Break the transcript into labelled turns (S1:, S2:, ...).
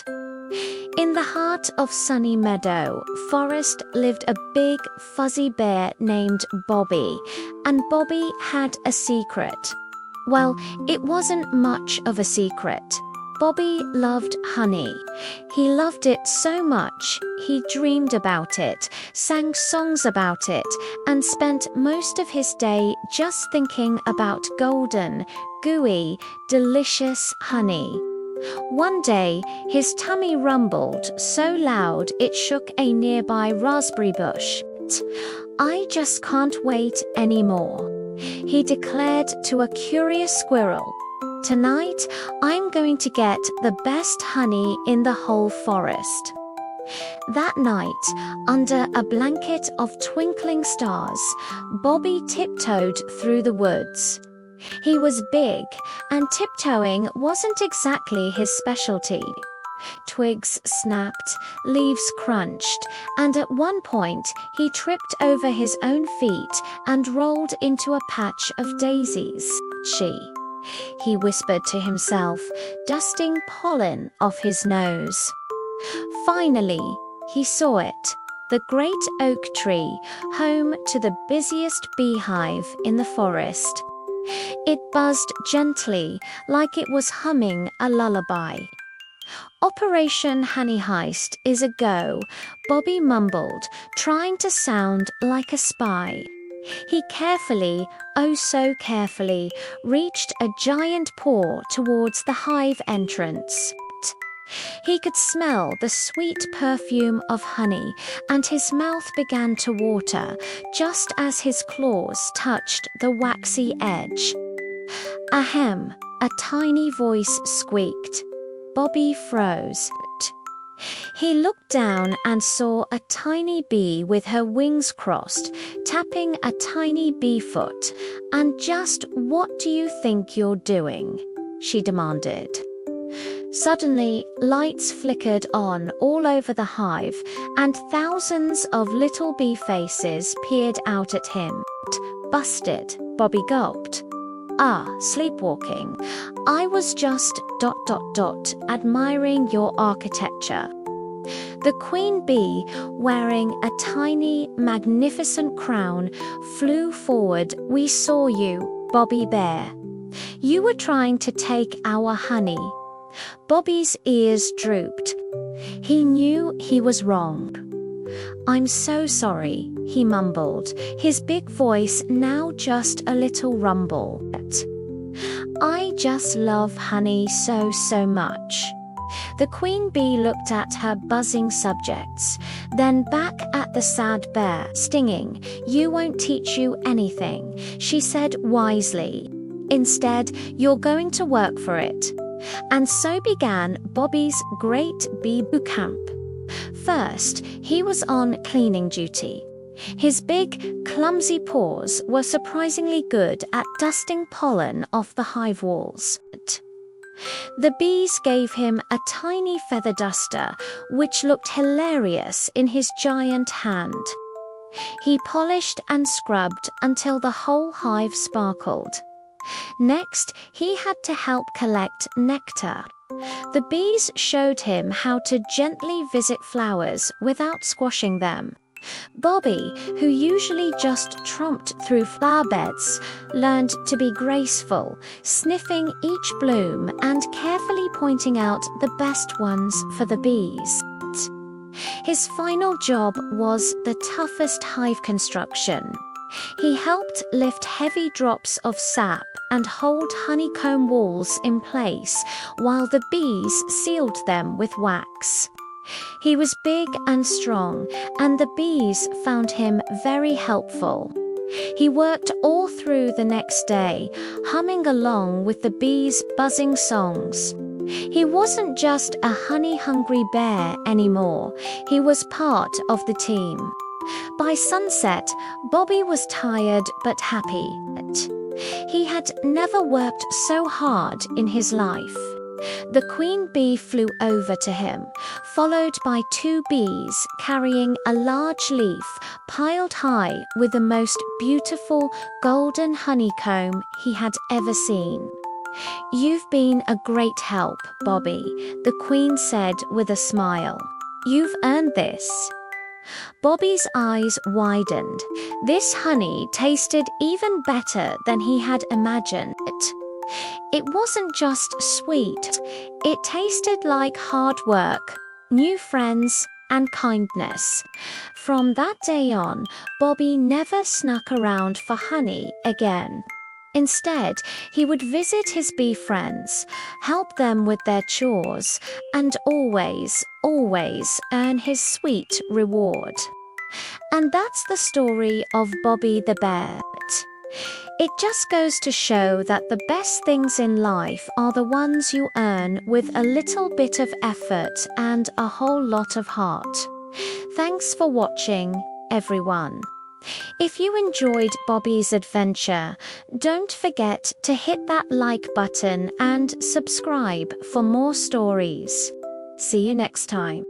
S1: In the heart of Sunny Meadow Forest lived a big, fuzzy bear named Bobby, and Bobby had a secret. Well, it wasn't much of a secret. Bobby loved honey. He loved it so much, he dreamed about it, sang songs about it, and spent most of his day just thinking about golden, gooey, delicious honey. One day, his tummy rumbled so loud it shook a nearby raspberry bush. "I just can't wait anymore," he declared to a curious squirrel. "Tonight, I'm going to get the best honey in the whole forest." That night, under a blanket of twinkling stars, Bobby tiptoed through the woods. He was big, and tiptoeing wasn't exactly his specialty. Twigs snapped, leaves crunched, and at one point he tripped over his own feet and rolled into a patch of daisies. He whispered to himself, dusting pollen off his nose. Finally, he saw it. The great oak tree, home to the busiest beehive in the forest. It buzzed gently, like it was humming a lullaby. "Operation Honey Heist is a go," Bobby mumbled, trying to sound like a spy. He carefully, oh so carefully, reached a giant paw towards the hive entrance. He could smell the sweet perfume of honey, and his mouth began to water just as his claws touched the waxy edge. "Ahem," a tiny voice squeaked. Bobby froze. He looked down and saw a tiny bee with her wings crossed, tapping a tiny bee foot. "And just what do you think you're doing?" she demanded. Suddenly, lights flickered on all over the hive, and thousands of little bee faces peered out at him. "Busted," Bobby gulped. "Ah, sleepwalking. I was just ... admiring your architecture." The queen bee, wearing a tiny, magnificent crown, flew forward. "We saw you, Bobby Bear. You were trying to take our honey." Bobby's ears drooped. He knew he was wrong. "I'm so sorry," he mumbled, his big voice now just a little rumble. "I just love honey so much." The queen bee looked at her buzzing subjects, then back at the sad bear. "Stinging, you won't teach you anything," she said wisely. "Instead, you're going to work for it." And so began Bobby's great bee boot camp. First, he was on cleaning duty. His big, clumsy paws were surprisingly good at dusting pollen off the hive walls. The bees gave him a tiny feather duster, which looked hilarious in his giant hand. He polished and scrubbed until the whole hive sparkled. Next, he had to help collect nectar. The bees showed him how to gently visit flowers without squashing them. Bobby, who usually just tromped through flower beds, learned to be graceful, sniffing each bloom and carefully pointing out the best ones for the bees. His final job was the toughest hive construction. He helped lift heavy drops of sap and hold honeycomb walls in place while the bees sealed them with wax. He was big and strong, and the bees found him very helpful. He worked all through the next day, humming along with the bees' buzzing songs. He wasn't just a honey-hungry bear anymore, he was part of the team. By sunset, Bobby was tired but happy. He had never worked so hard in his life. The queen bee flew over to him, followed by two bees carrying a large leaf piled high with the most beautiful golden honeycomb he had ever seen. "You've been a great help, Bobby," the queen said with a smile. "You've earned this." Bobby's eyes widened. This honey tasted even better than he had imagined. It wasn't just sweet, it tasted like hard work, new friends, and kindness. From that day on, Bobby never snuck around for honey again. Instead, he would visit his bee friends, help them with their chores, and always earn his sweet reward. And that's the story of Bobby the Bear. It just goes to show that the best things in life are the ones you earn with a little bit of effort and a whole lot of heart. Thanks for watching, everyone. If you enjoyed Bobby's adventure, don't forget to hit that like button and subscribe for more stories. See you next time.